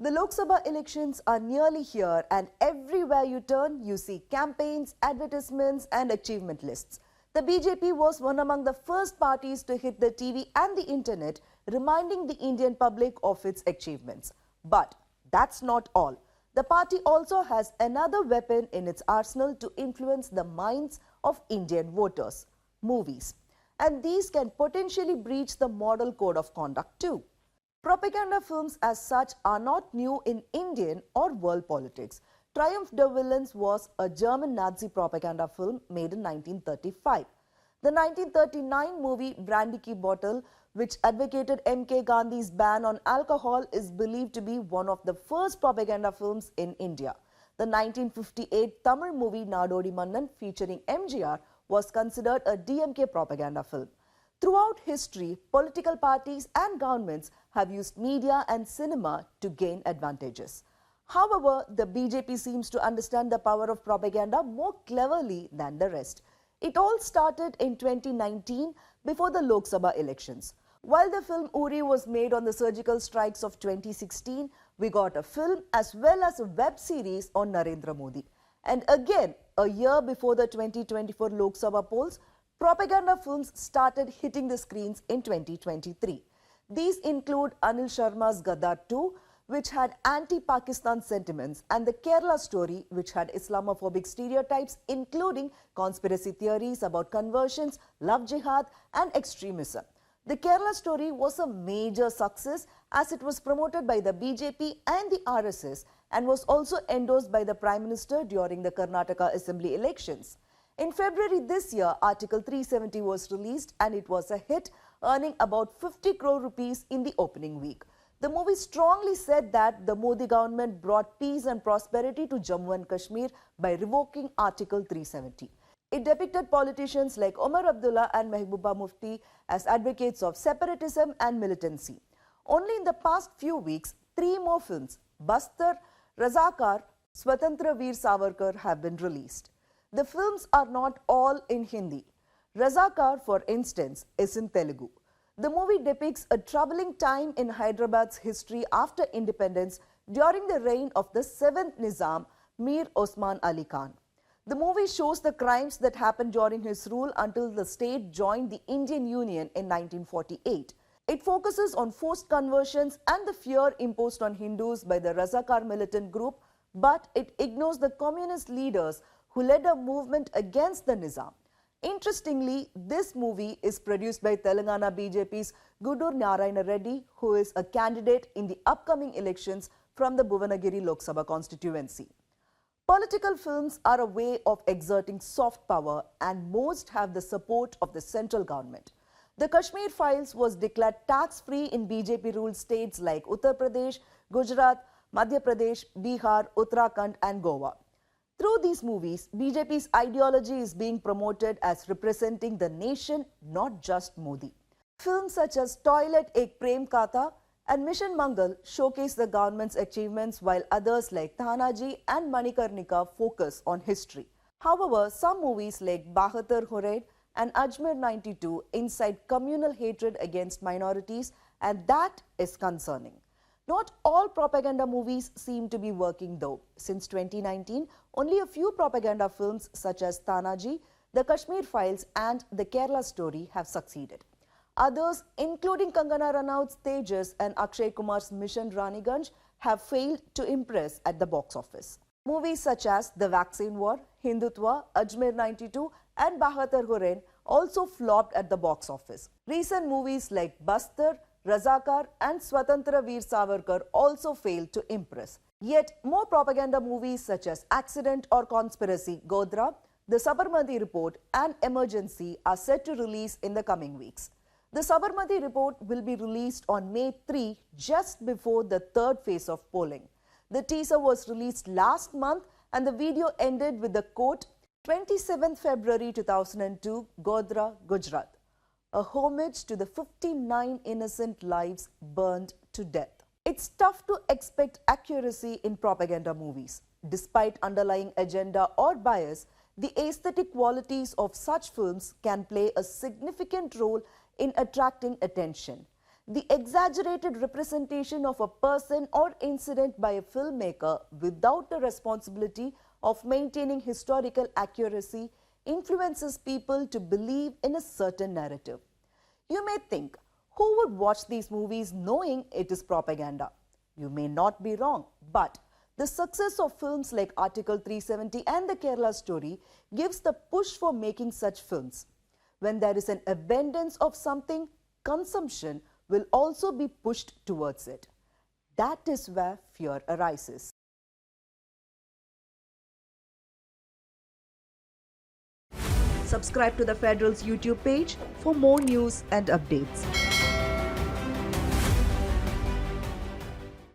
The Lok Sabha elections are nearly here, and everywhere you turn, you see campaigns, advertisements and achievement lists. The BJP was one among the first parties to hit the TV and the internet, reminding the Indian public of its achievements. But that's not all. The party also has another weapon in its arsenal to influence the minds of Indian voters: movies. And these can potentially breach the model code of conduct too. Propaganda films as such are not new in Indian or world politics. Triumph der Villains was a German Nazi propaganda film made in 1935. The 1939 movie Brandy Ki Bottle, which advocated M.K. Gandhi's ban on alcohol, is believed to be one of the first propaganda films in India. The 1958 Tamil movie Nadodi Mannan, featuring MGR, was considered a DMK propaganda film. Throughout history, political parties and governments have used media and cinema to gain advantages. However, the BJP seems to understand the power of propaganda more cleverly than the rest. It all started in 2019 before the Lok Sabha elections. While the film Uri was made on the surgical strikes of 2016, we got a film as well as a web series on Narendra Modi. And again, a year before the 2024 Lok Sabha polls, propaganda films started hitting the screens in 2023. These include Anil Sharma's Gaddar 2, which had anti-Pakistan sentiments, and the Kerala Story, which had Islamophobic stereotypes, including conspiracy theories about conversions, love jihad, and extremism. The Kerala Story was a major success as it was promoted by the BJP and the RSS and was also endorsed by the Prime Minister during the Karnataka Assembly elections. In February this year, Article 370 was released and it was a hit, earning about 50 crore rupees in the opening week. The movie strongly said that the Modi government brought peace and prosperity to Jammu and Kashmir by revoking Article 370. It depicted politicians like Omar Abdullah and Mehbooba Mufti as advocates of separatism and militancy. Only in the past few weeks, 3 more films, Bastar, Razakar, Swatantra Veer Savarkar, have been released. The films are not all in Hindi. Razakar, for instance, is in Telugu. The movie depicts a troubling time in Hyderabad's history after independence during the reign of the 7th Nizam, Mir Osman Ali Khan. The movie shows the crimes that happened during his rule until the state joined the Indian Union in 1948. It focuses on forced conversions and the fear imposed on Hindus by the Razakar militant group, but it ignores the communist leaders who led a movement against the Nizam. Interestingly, this movie is produced by Telangana BJP's Gudur Narayana Reddy, who is a candidate in the upcoming elections from the Bhuvanagiri Lok Sabha constituency. Political films are a way of exerting soft power, and most have the support of the central government. The Kashmir Files was declared tax-free in BJP-ruled states like Uttar Pradesh, Gujarat, Madhya Pradesh, Bihar, Uttarakhand and Goa. Through these movies, BJP's ideology is being promoted as representing the nation, not just Modi. Films such as Toilet Ek Prem Katha and Mission Mangal showcase the government's achievements, while others like Thanaji and Manikarnika focus on history. However, some movies like Bahadur Hored and Ajmer 92 incite communal hatred against minorities, and that is concerning. Not all propaganda movies seem to be working though. Since 2019, only a few propaganda films such as Tanaji, The Kashmir Files and The Kerala Story have succeeded. Others, including Kangana Ranaut's Tejas and Akshay Kumar's Mission Raniganj, have failed to impress at the box office. Movies such as The Vaccine War, Hindutva, Ajmer 92 and Bahadur Hored also flopped at the box office. Recent movies like Bastar, Razakar and Swatantra Veer Savarkar also failed to impress. Yet, more propaganda movies such as Accident or Conspiracy, Godra, The Sabarmati Report and Emergency are set to release in the coming weeks. The Sabarmati Report will be released on May 3, just before the third phase of polling. The teaser was released last month and the video ended with the quote, 27th February 2002, Godra, Gujarat. A homage to the 59 innocent lives burned to death. It's tough to expect accuracy in propaganda movies. Despite underlying agenda or bias, the aesthetic qualities of such films can play a significant role in attracting attention. The exaggerated representation of a person or incident by a filmmaker without the responsibility of maintaining historical accuracy influences people to believe in a certain narrative. You may think, who would watch these movies knowing it is propaganda? You may not be wrong, but the success of films like Article 370 and the Kerala story gives the push for making such films. When there is an abundance of something, consumption will also be pushed towards it. That is where fear arises. Subscribe to the Federal's YouTube page for more news and updates.